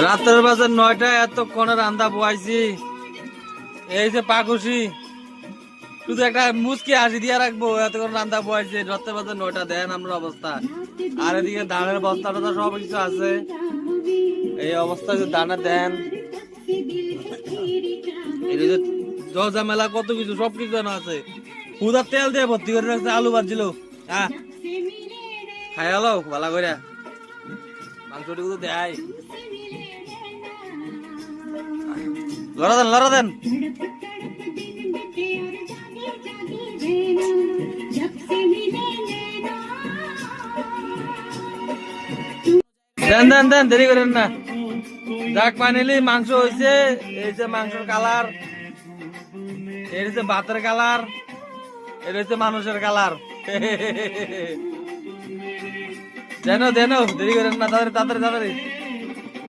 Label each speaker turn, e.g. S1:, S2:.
S1: রাতের বাজার 9টা, এতক্ষণে রান্দা বয়াইছি। এই যে পাকুশি, শুধু একটা মুচকি হাসি দিয়ে রাখবো, এতক্ষণ রান্দা বয়াইছে। রাতের বাজার 9টা, দেন আমরা অবস্থা। আর এদিকে ধানের বস্তা টস্তা সব কিছু আছে, এই অবস্থা দানা দেন। জজা মেলা কত কিছু, সব কিছু আছে। হুদার তেল দিয়ে ভর্তি করে রাখছে, আলু ভাজছিল। হ্যাঁ, খাই আলো ভালো করে, মাংসটি কিন্তু দেয়। লড়া দেন, লড়া দেন। দেন দেন দেন, দেরি করেন না। যাক পানিলি মাংস হয়েছে। এই যে মাংসের কালার, এই হচ্ছে ভাতের কালার, এটা হচ্ছে মানুষের কালার। দেন দেন, দেরি করেন না, তাড়াতাড়ি তাড়াতাড়ি তাড়াতাড়ি।